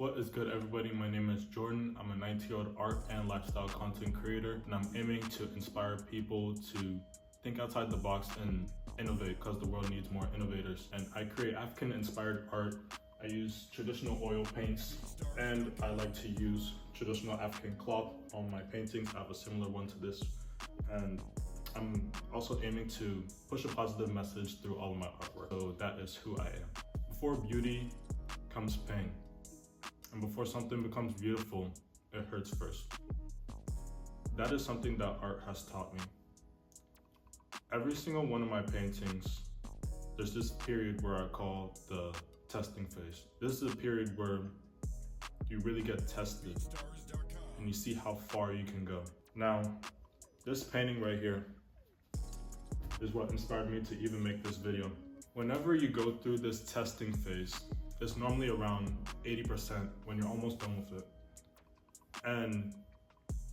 What is good, everybody? My name is Jordan. I'm a 19-year-old art and lifestyle content creator, and I'm aiming to inspire people to think outside the box and innovate, because the world needs more innovators. And I create African-inspired art. I use traditional oil paints, and I like to use traditional African cloth on my paintings. I have a similar one to this, and I'm also aiming to push a positive message through all of my artwork. So that is who I am. Before beauty comes pain. And before something becomes beautiful, it hurts first. That is something that art has taught me. Every single one of my paintings, there's this period where I call the testing phase. This is a period where you really get tested and you see how far you can go. Now, this painting right here is what inspired me to even make this video. Whenever you go through this testing phase, it's normally around 80% when you're almost done with it. And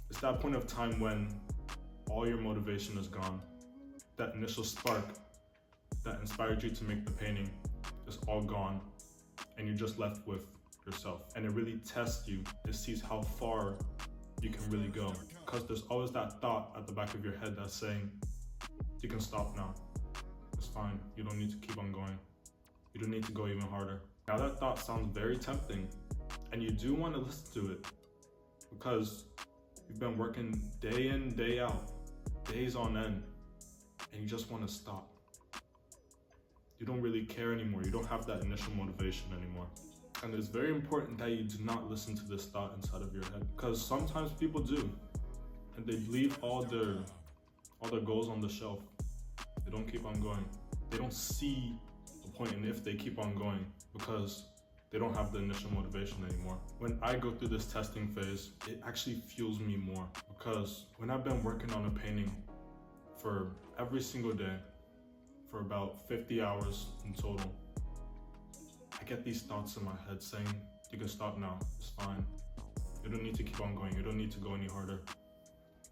it's that point of time when all your motivation is gone. That initial spark that inspired you to make the painting is all gone, and you're just left with yourself. And it really tests you. It sees how far you can really go. Because there's always that thought at the back of your head that's saying, you can stop now. It's fine. You don't need to keep on going. You don't need to go even harder. Now that thought sounds very tempting, and you do want to listen to it because you've been working day in, day out, days on end, and you just want to stop. You don't really care anymore. You don't have that initial motivation anymore. And it's very important that you do not listen to this thought inside of your head, because sometimes people do, and they leave all their goals on the shelf. They don't keep on going. They don't see the point in if they keep on going, because they don't have the initial motivation anymore. When I go through this testing phase, it actually fuels me more, because when I've been working on a painting for every single day for about 50 hours in total, I get these thoughts in my head saying, you can stop now, it's fine. You don't need to keep on going, you don't need to go any harder.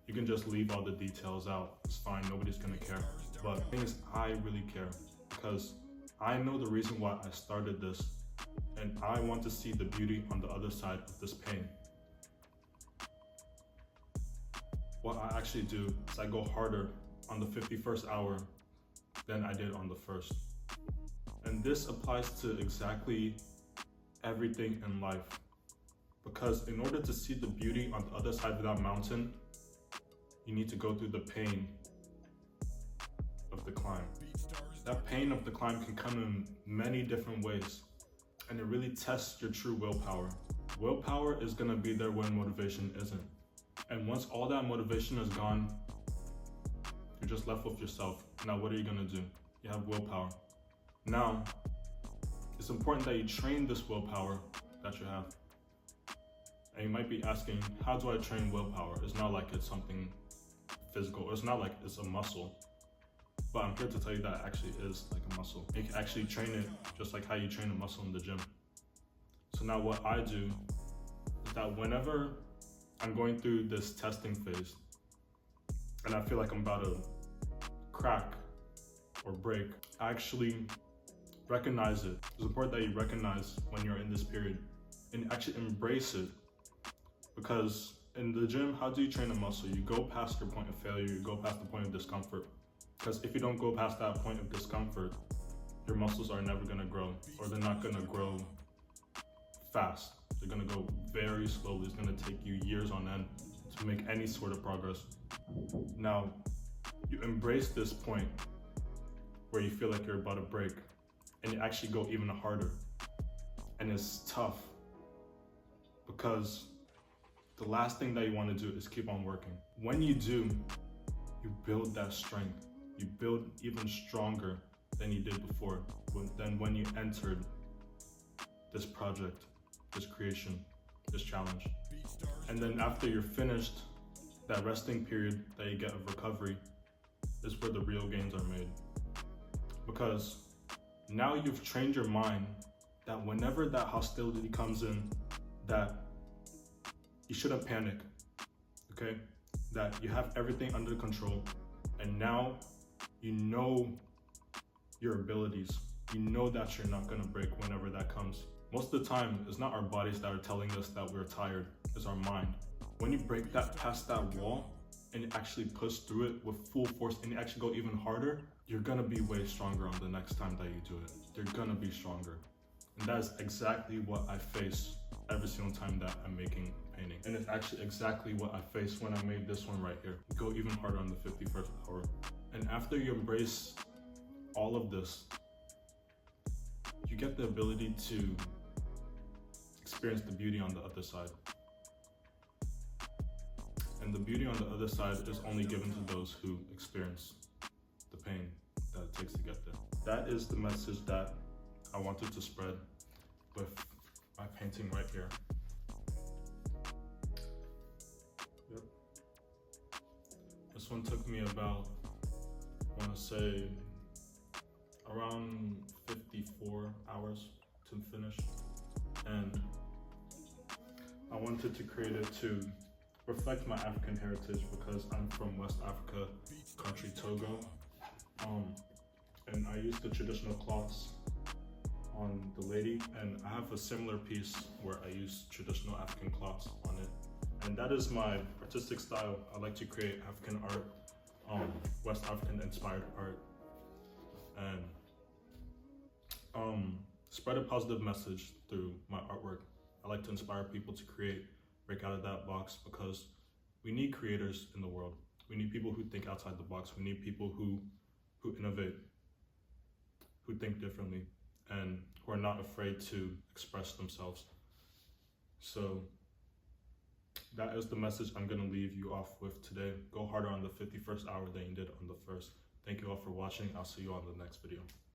You can just leave all the details out, it's fine, nobody's gonna care. But the thing is, I really care, because I know the reason why I started this, and I want to see the beauty on the other side of this pain. What I actually do is I go harder on the 51st hour than I did on the first. And this applies to exactly everything in life. Because in order to see the beauty on the other side of that mountain, you need to go through the pain of the climb. That pain of the climb can come in many different ways, and it really tests your true willpower. Willpower is gonna be there when motivation isn't. And once all that motivation is gone, you're just left with yourself. Now what are you gonna do? You have willpower. Now, it's important that you train this willpower that you have. And you might be asking, how do I train willpower? It's not like it's something physical. It's not like it's a muscle. But I'm here to tell you that it actually is like a muscle. You can actually train it just like how you train a muscle in the gym. So now what I do is that whenever I'm going through this testing phase and I feel like I'm about to crack or break, I actually recognize it. It's important that you recognize when you're in this period and actually embrace it. Because in the gym, how do you train a muscle? You go past your point of failure, you go past the point of discomfort. Because if you don't go past that point of discomfort, your muscles are never gonna grow, or they're not gonna grow fast. They're gonna go very slowly. It's gonna take you years on end to make any sort of progress. Now, you embrace this point where you feel like you're about to break, and you actually go even harder. And it's tough, because the last thing that you wanna do is keep on working. When you do, you build that strength. You build even stronger than you did before, than when you entered this project, this creation, this challenge. And then after you're finished, that resting period that you get of recovery is where the real gains are made. Because now you've trained your mind that whenever that hostility comes in, that you shouldn't panic, okay? That you have everything under control, and now you know your abilities. You know that you're not gonna break whenever that comes. Most of the time, it's not our bodies that are telling us that we're tired, it's our mind. When you break that past that wall and you actually push through it with full force and you actually go even harder, you're gonna be way stronger on the next time that you do it. You're gonna be stronger. And that is exactly what I face every single time that I'm making painting. And it's actually exactly what I faced when I made this one right here. Go even harder on the 51st hour. And after you embrace all of this, you get the ability to experience the beauty on the other side. And the beauty on the other side is only given to those who experience the pain that it takes to get there. That is the message that I wanted to spread with my painting right here. Yep. This one took me about, I want to say, around 54 hours to finish. And I wanted to create it to reflect my African heritage because I'm from West Africa, country Togo. And I used the traditional cloths on the lady, and I have a similar piece where I use traditional African cloths on it. And that is my artistic style. I like to create African art, West African inspired art, and spread a positive message through my artwork. I like to inspire people to create, break out of that box, because we need creators in the world. We need people who think outside the box. We need people who innovate, who think differently, and who are not afraid to express themselves. So that is the message I'm gonna leave you off with today. Go harder on the 51st hour than you did on the first. Thank you all for watching. I'll see you on the next video.